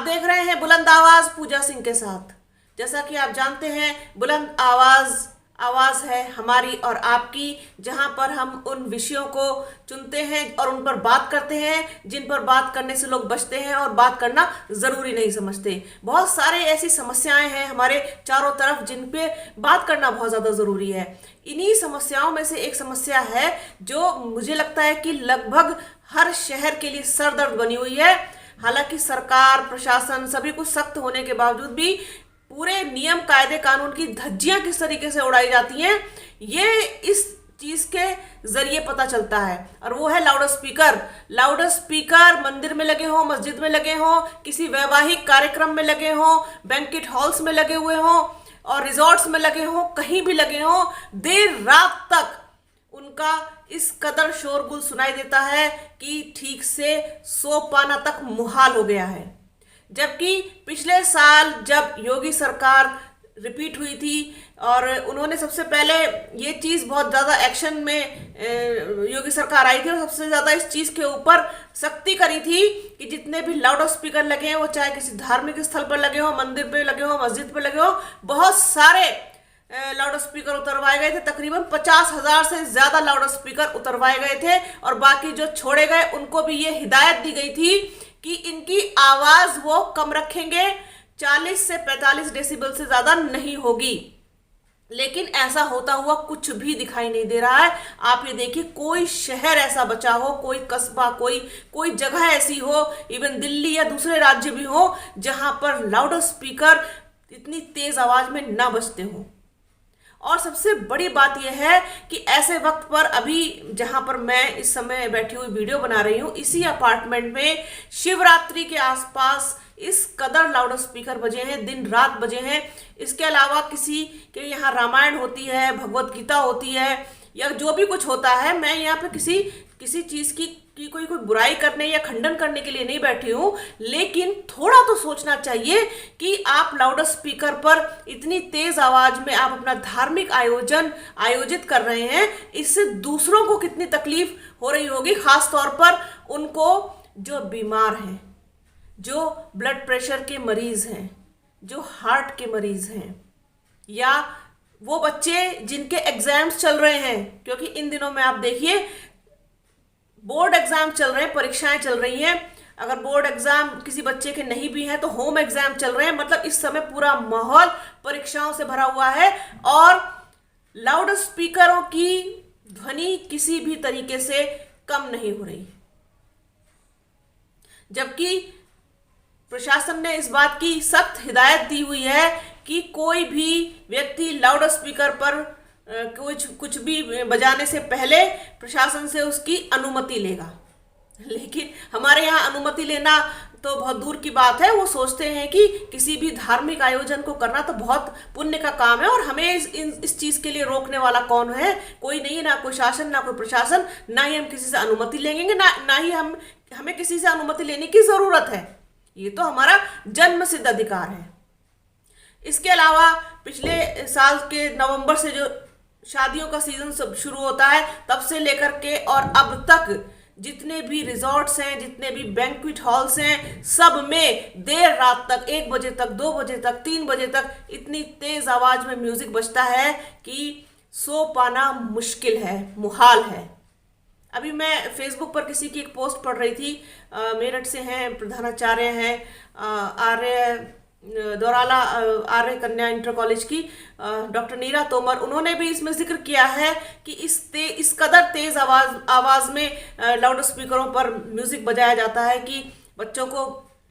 देख रहे हैं बुलंद आवाज पूजा सिंह के साथ। जैसा कि आप जानते हैं, बुलंद आवाज आवाज है हमारी और आपकी, जहां पर हम उन विषयों को चुनते हैं और उन पर बात करते हैं जिन पर बात करने से लोग बचते हैं और बात करना जरूरी नहीं समझते। बहुत सारे ऐसी समस्याएं हैं हमारे चारों तरफ जिन पे बात करना बहुत ज्यादा जरूरी है। इन्हीं समस्याओं में से एक समस्या है जो मुझे लगता है कि लगभग हर शहर के लिए सरदर्द बनी हुई है। हालांकि सरकार प्रशासन सभी कुछ सख्त होने के बावजूद भी पूरे नियम कायदे कानून की धज्जियां किस तरीके से उड़ाई जाती हैं, ये इस चीज के जरिए पता चलता है। और वो है लाउड स्पीकर। लाउड स्पीकर मंदिर में लगे हो, मस्जिद में लगे हो, किसी वैवाहिक कार्यक्रम में लगे हो, बैंक्वेट हॉल्स में लगे हुए हो और रिजॉर्ट्स में लगे हो, कहीं भी लगे हो, देर रात तक उनका इस कदर शोरगुल सुनाई देता है कि ठीक से सो पाना तक मुहाल हो गया है। जबकि पिछले साल जब योगी सरकार रिपीट हुई थी और उन्होंने सबसे पहले ये चीज़ बहुत ज़्यादा एक्शन में योगी सरकार आई थी और सबसे ज़्यादा इस चीज़ के ऊपर सख्ती करी थी कि जितने भी लाउड स्पीकर लगे हैं वो चाहे किसी धार्मिक स्थल पर लगे हो, मंदिर पे लगे हो, मस्जिद पे लगे हो, बहुत सारे लाउड स्पीकर उतरवाए गए थे। तकरीबन 50,000 से ज्यादा लाउड स्पीकर उतरवाए गए थे और बाकी जो छोड़े गए उनको भी ये हिदायत दी गई थी कि इनकी आवाज वो कम रखेंगे, 40 से 45 डेसिबल से ज्यादा नहीं होगी। लेकिन ऐसा होता हुआ कुछ भी दिखाई नहीं दे रहा है। आप ये देखिए, कोई शहर ऐसा बचा हो, कोई कस्बा, कोई जगह ऐसी हो, इवन दिल्ली या दूसरे राज्य भी हो, जहां पर लाउड स्पीकर इतनी तेज आवाज में ना बजते हो। और सबसे बड़ी बात यह है कि ऐसे वक्त पर अभी जहां पर मैं इस समय बैठी हुई वीडियो बना रही हूं, इसी अपार्टमेंट में शिवरात्रि के आसपास इस कदर लाउड स्पीकर बजे हैं, दिन रात बजे हैं। इसके अलावा किसी के यहाँ रामायण होती है, भगवत गीता होती है या जो भी कुछ होता है, मैं यहाँ पे किसी चीज की कोई बुराई करने या खंडन करने के लिए नहीं बैठी हूं, लेकिन थोड़ा तो सोचना चाहिए कि आप लाउड स्पीकर पर इतनी तेज आवाज में आप अपना धार्मिक आयोजन आयोजित कर रहे हैं, इससे दूसरों को कितनी तकलीफ हो रही होगी, खास तौर पर उनको जो बीमार हैं, जो ब्लड प्रेशर के मरीज हैं, जो हार्ट के मरीज हैं, या वो बच्चे जिनके एग्जाम्स चल रहे हैं। क्योंकि इन दिनों में आप देखिए बोर्ड एग्जाम चल रहे हैं, परीक्षाएं चल रही हैं। अगर बोर्ड एग्जाम किसी बच्चे के नहीं भी हैं तो होम एग्जाम चल रहे हैं। मतलब इस समय पूरा माहौल परीक्षाओं से भरा हुआ है और लाउड स्पीकरों की ध्वनि किसी भी तरीके से कम नहीं हो रही। जबकि प्रशासन ने इस बात की सख्त हिदायत दी हुई है कि कोई भी व्यक्ति लाउड स्पीकर पर कुछ भी बजाने से पहले प्रशासन से उसकी अनुमति लेगा। लेकिन हमारे यहाँ अनुमति लेना तो बहुत दूर की बात है। वो सोचते हैं कि किसी भी धार्मिक आयोजन को करना तो बहुत पुण्य का काम है और हमें इस चीज के लिए रोकने वाला कौन है? कोई नहीं है, ना कोई शासन, ना कोई प्रशासन, ना ही हम किसी से अनुमति लेंगे, ना ही हमें किसी से अनुमति लेने की जरूरत है। ये तो हमारा जन्म सिद्ध अधिकार है। इसके अलावा पिछले साल के नवंबर से जो शादियों का सीजन सब शुरू होता है, तब से लेकर के और अब तक जितने भी रिजॉर्ट्स हैं, जितने भी बैंक्वेट हॉल्स हैं, सब में देर रात तक 1 बजे तक, 2 बजे तक, 3 बजे तक इतनी तेज आवाज में म्यूजिक बजता है कि सो पाना मुश्किल है, मुहाल है। अभी मैं फेसबुक पर किसी की एक पोस्ट पढ़ रही थी, मेरठ से हैं, प्रधानाचार्य हैं, आर्य दौराला आर्य कन्या इंटर कॉलेज की डॉक्टर नीरा तोमर, उन्होंने भी इसमें जिक्र किया है कि इस कदर तेज आवाज में लाउड स्पीकरों पर म्यूजिक बजाया जाता है कि बच्चों को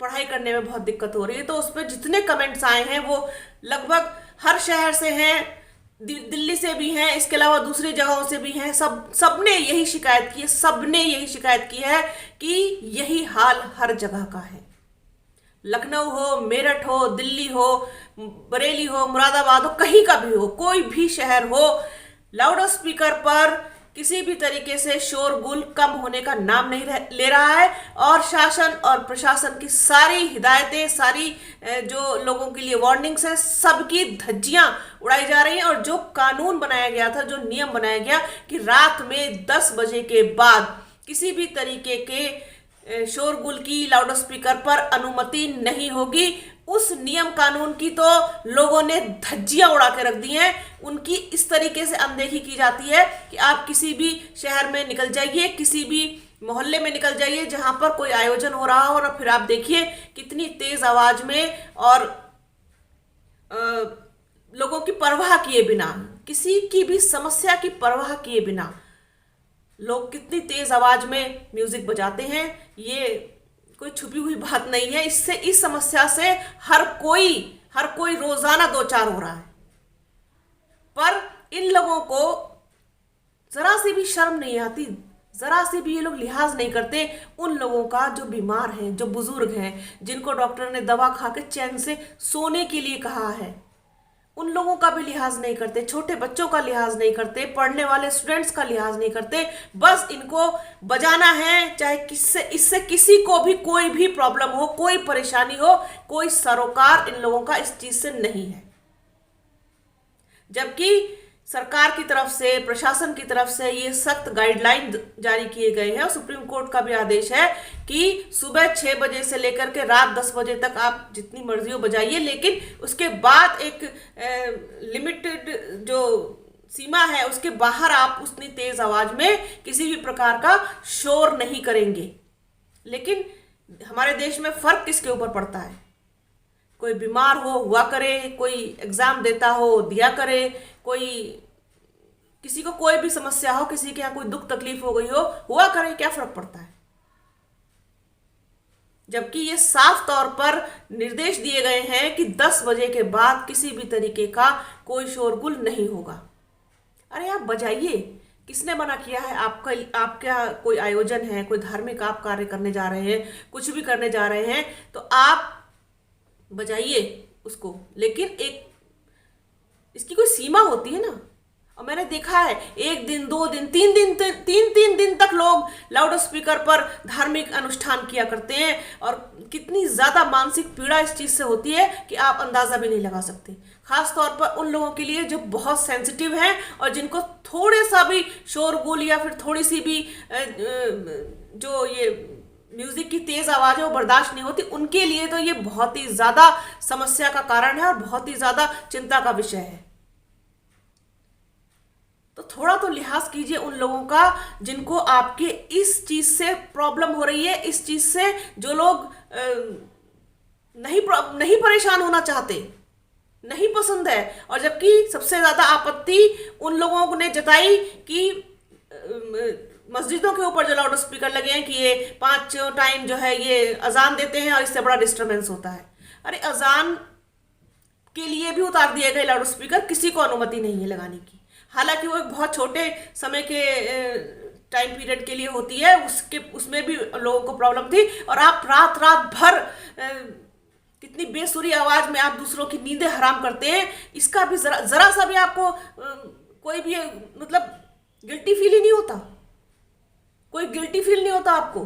पढ़ाई करने में बहुत दिक्कत हो रही है। तो उस पर जितने कमेंट्स आए हैं वो लगभग हर शहर से हैं, दिल्ली से भी हैं, इसके अलावा दूसरी जगहों से भी हैं। सबने यही शिकायत की है, सबने यही शिकायत की है कि यही हाल हर जगह का है। लखनऊ हो, मेरठ हो, दिल्ली हो, बरेली हो, मुरादाबाद हो, कहीं का भी हो, कोई भी शहर हो, लाउड स्पीकर पर किसी भी तरीके से शोरगुल कम होने का नाम नहीं ले रहा है। और शासन और प्रशासन की सारी हिदायतें, सारी जो लोगों के लिए वार्निंग्स हैं, सबकी धज्जियां उड़ाई जा रही हैं। और जो कानून बनाया गया था, जो नियम बनाया गया कि रात में 10 बजे के बाद किसी भी तरीके के शोरगुल की, लाउड स्पीकर पर अनुमति नहीं होगी। उस नियम कानून की तो लोगों ने धज्जियां उड़ा के रख दी हैं। उनकी इस तरीके से अनदेखी की जाती है कि आप किसी भी शहर में निकल जाइए, किसी भी मोहल्ले में निकल जाइए जहां पर कोई आयोजन हो रहा हो, और फिर आप देखिए कितनी तेज आवाज में और लोगों की परवाह किए बिना, किसी की भी समस्या की परवाह किए बिना लोग कितनी तेज आवाज में म्यूजिक बजाते हैं। ये कोई छुपी हुई बात नहीं है। इससे, इस समस्या से हर कोई रोजाना दो चार हो रहा है। पर इन लोगों को जरा सी भी शर्म नहीं आती, जरा से भी ये लोग लिहाज नहीं करते उन लोगों का जो बीमार हैं, जो बुजुर्ग हैं, जिनको डॉक्टर ने दवा खा के चैन से सोने के लिए कहा है। उन लोगों का भी लिहाज नहीं करते, छोटे बच्चों का लिहाज नहीं करते, पढ़ने वाले स्टूडेंट्स का लिहाज नहीं करते। बस इनको बजाना है, चाहे इससे किसी को भी कोई भी प्रॉब्लम हो, कोई परेशानी हो, कोई सरोकार इन लोगों का इस चीज से नहीं है। जबकि सरकार की तरफ से, प्रशासन की तरफ से ये सख्त गाइडलाइन जारी किए गए हैं और सुप्रीम कोर्ट का भी आदेश है कि सुबह 6 बजे से लेकर के रात 10 बजे तक आप जितनी मर्जी हो बजाइए, लेकिन उसके बाद एक लिमिटेड जो सीमा है उसके बाहर आप उतनी तेज आवाज में किसी भी प्रकार का शोर नहीं करेंगे। लेकिन हमारे देश में फर्क किसके ऊपर पड़ता है? कोई बीमार हो हुआ करे, कोई एग्जाम देता हो दिया करे, कोई किसी को कोई भी समस्या हो, किसी के यहाँ कोई दुख तकलीफ हो गई हो हुआ करे, क्या फर्क पड़ता है? जबकि ये साफ तौर पर निर्देश दिए गए हैं कि 10 बजे के बाद किसी भी तरीके का कोई शोरगुल नहीं होगा। अरे आप बजाइए, किसने मना किया है? आपका कोई आयोजन है, कोई धार्मिक आप कार्य करने जा रहे हैं, कुछ भी करने जा रहे हैं तो आप बजाइए उसको, लेकिन एक इसकी कोई सीमा होती है ना। और मैंने देखा है 1 दिन 2 दिन 3 दिन 3 दिन तक लोग लाउड स्पीकर पर धार्मिक अनुष्ठान किया करते हैं, और कितनी ज्यादा मानसिक पीड़ा इस चीज से होती है कि आप अंदाजा भी नहीं लगा सकते। खास तौर पर उन लोगों के लिए जो बहुत सेंसिटिव हैं और जिनको थोड़े सा भी शोरगुल या फिर थोड़ी सी भी जो ये म्यूजिक की तेज आवाज है वो बर्दाश्त नहीं होती, उनके लिए तो ये बहुत ही ज्यादा समस्या का कारण है और बहुत ही ज्यादा चिंता का विषय है। तो थोड़ा तो लिहाज कीजिए उन लोगों का जिनको आपके इस चीज से प्रॉब्लम हो रही है, इस चीज से जो लोग नहीं परेशान होना चाहते, नहीं पसंद है। और जबकि सबसे ज्यादा आपत्ति उन लोगों ने जताई कि मस्जिदों के ऊपर जो लाउड स्पीकर लगे हैं कि ये 5 टाइम जो है ये अजान देते हैं और इससे बड़ा डिस्टरबेंस होता है। अरे अजान के लिए भी उतार दिए गए लाउड स्पीकर, किसी को अनुमति नहीं है लगाने की। हालांकि वो एक बहुत छोटे समय के टाइम पीरियड के लिए होती है, उसमें भी लोगों को प्रॉब्लम थी। और आप रात भर कितनी बेसुरी आवाज में आप दूसरों की नींदें हराम करते हैं, इसका भी जरा सा भी आपको कोई भी मतलब गिल्टी फील ही नहीं होता, कोई गिल्टी फील नहीं होता आपको।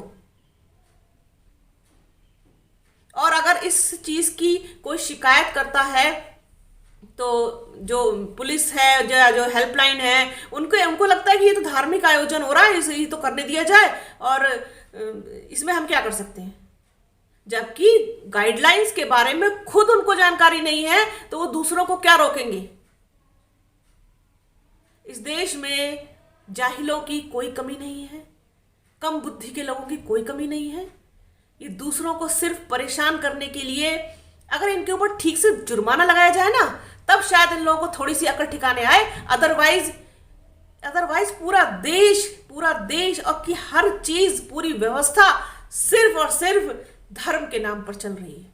और अगर इस चीज की कोई शिकायत करता है तो जो पुलिस है, जो हेल्पलाइन है, उनको लगता है कि ये तो धार्मिक आयोजन हो रहा है, इसे तो करने दिया जाए और इसमें हम क्या कर सकते हैं। जबकि गाइडलाइंस के बारे में खुद उनको जानकारी नहीं है तो वो दूसरों को क्या रोकेंगे। इस देश में जाहिलों की कोई कमी नहीं है, कम बुद्धि के लोगों की कोई कमी नहीं है। ये दूसरों को सिर्फ परेशान करने के लिए, अगर इनके ऊपर ठीक से जुर्माना लगाया जाए ना, तब शायद इन लोगों को थोड़ी सी अकल ठिकाने आए। अदरवाइज पूरा देश और की हर चीज, पूरी व्यवस्था सिर्फ और सिर्फ धर्म के नाम पर चल रही है।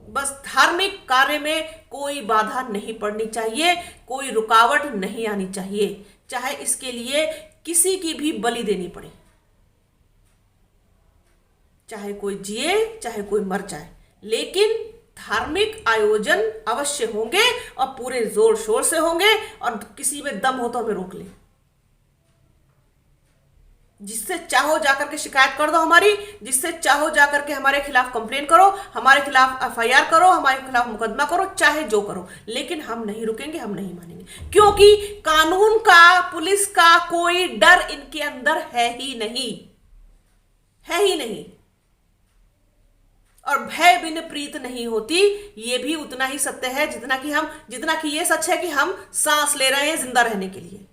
बस धार्मिक कार्य में कोई बाधा नहीं पड़नी चाहिए, कोई रुकावट नहीं आनी चाहिए, चाहे इसके लिए किसी की भी बलि देनी पड़े, चाहे कोई जिए चाहे कोई मर जाए, लेकिन धार्मिक आयोजन अवश्य होंगे और पूरे जोर शोर से होंगे। और किसी में दम हो तो हमें रोक ले, जिससे चाहो जाकर के शिकायत कर दो हमारी, जिससे चाहो जाकर के हमारे खिलाफ कंप्लेन करो, हमारे खिलाफ एफआईआर करो, हमारे खिलाफ मुकदमा करो, चाहे जो करो, लेकिन हम नहीं रुकेंगे, हम नहीं मानेंगे। क्योंकि कानून का, पुलिस का कोई डर इनके अंदर है ही नहीं, है ही नहीं। और भय बिन प्रीत नहीं होती, ये भी उतना ही सत्य है जितना कि ये सच है कि हम सांस ले रहे हैं जिंदा रहने के लिए।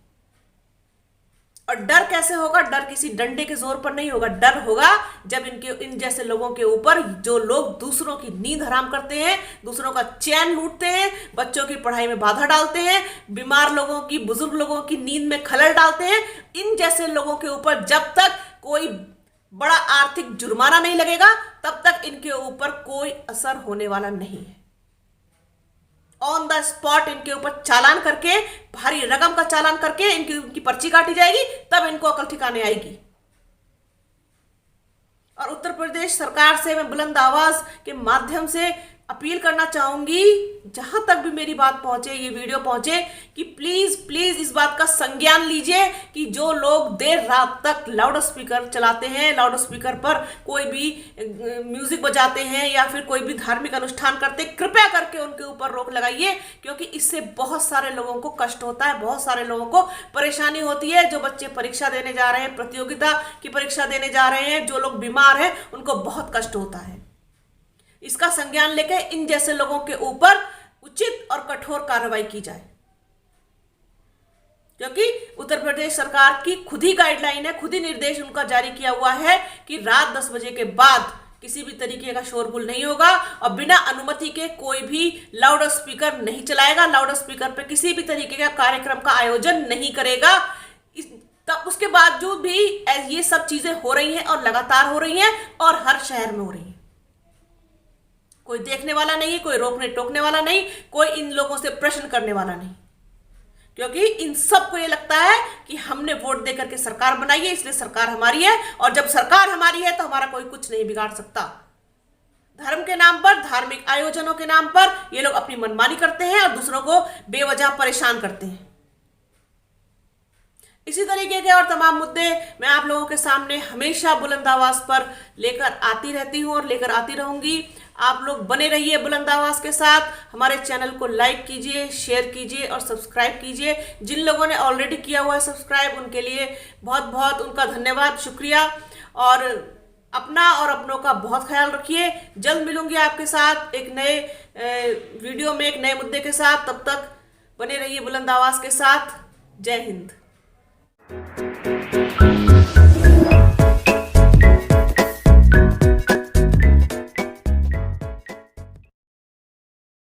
और डर कैसे होगा? डर किसी डंडे के जोर पर नहीं होगा। डर होगा जब इन जैसे लोगों के ऊपर, जो लोग दूसरों की नींद हराम करते हैं, दूसरों का चैन लूटते हैं, बच्चों की पढ़ाई में बाधा डालते हैं, बीमार लोगों की, बुजुर्ग लोगों की नींद में खलल डालते हैं, इन जैसे लोगों के ऊपर जब तक कोई बड़ा आर्थिक जुर्माना नहीं लगेगा तब तक इनके ऊपर कोई असर होने वाला नहीं है। ऑन द स्पॉट इनके ऊपर चालान करके, भारी रकम का चालान करके इनकी पर्ची काटी जाएगी, तब इनको अकल ठिकाने आएगी। और उत्तर प्रदेश सरकार से मैं बुलंद आवाज के माध्यम से अपील करना चाहूंगी, जहां तक भी मेरी बात पहुंचे, ये वीडियो पहुंचे, कि प्लीज प्लीज इस बात का संज्ञान लीजिए कि जो लोग देर रात तक लाउड स्पीकर चलाते हैं, लाउड स्पीकर पर कोई भी म्यूजिक बजाते हैं या फिर कोई भी धार्मिक अनुष्ठान करते हैं, कृपया करके उनके ऊपर रोक लगाइए, क्योंकि इससे बहुत सारे लोगों को कष्ट होता है, बहुत सारे लोगों को परेशानी होती है। जो बच्चे परीक्षा देने जा रहे हैं, प्रतियोगिता की परीक्षा देने जा रहे हैं, जो लोग बीमार हैं, उनको बहुत कष्ट होता है। इसका संज्ञान लेकर इन जैसे लोगों के ऊपर उचित और कठोर कार्रवाई की जाए, क्योंकि उत्तर प्रदेश सरकार की खुद ही गाइडलाइन है, खुद ही निर्देश उनका जारी किया हुआ है कि रात 10 बजे के बाद किसी भी तरीके का शोरगुल नहीं होगा और बिना अनुमति के कोई भी लाउड स्पीकर नहीं चलाएगा, लाउड स्पीकर पे किसी भी तरीके का कार्यक्रम का आयोजन नहीं करेगा। तब उसके बावजूद भी ये सब चीजें हो रही हैं और लगातार हो रही हैं और हर शहर में हो रही हैं। कोई देखने वाला नहीं, कोई रोकने टोकने वाला नहीं, कोई इन लोगों से प्रश्न करने वाला नहीं, क्योंकि इन सबको ये लगता है कि हमने वोट देकर के सरकार बनाई है, इसलिए सरकार हमारी है, और जब सरकार हमारी है तो हमारा कोई कुछ नहीं बिगाड़ सकता। धर्म के नाम पर, धार्मिक आयोजनों के नाम पर ये लोग अपनी मनमानी करते हैं और दूसरों को बेवजह परेशान करते हैं। इसी तरीके के और तमाम मुद्दे मैं आप लोगों के सामने हमेशा बुलंद आवाज पर लेकर आती रहती हूं और लेकर आती रहूंगी। आप लोग बने रहिए बुलंद आवाज के साथ। हमारे चैनल को लाइक कीजिए, शेयर कीजिए और सब्सक्राइब कीजिए। जिन लोगों ने ऑलरेडी किया हुआ है सब्सक्राइब, उनके लिए बहुत बहुत उनका धन्यवाद, शुक्रिया। और अपना और अपनों का बहुत ख्याल रखिए। जल्द मिलूंगी आपके साथ एक नए वीडियो में, एक नए मुद्दे के साथ। तब तक बने रहिए बुलंद आवाज के साथ। जय हिंद।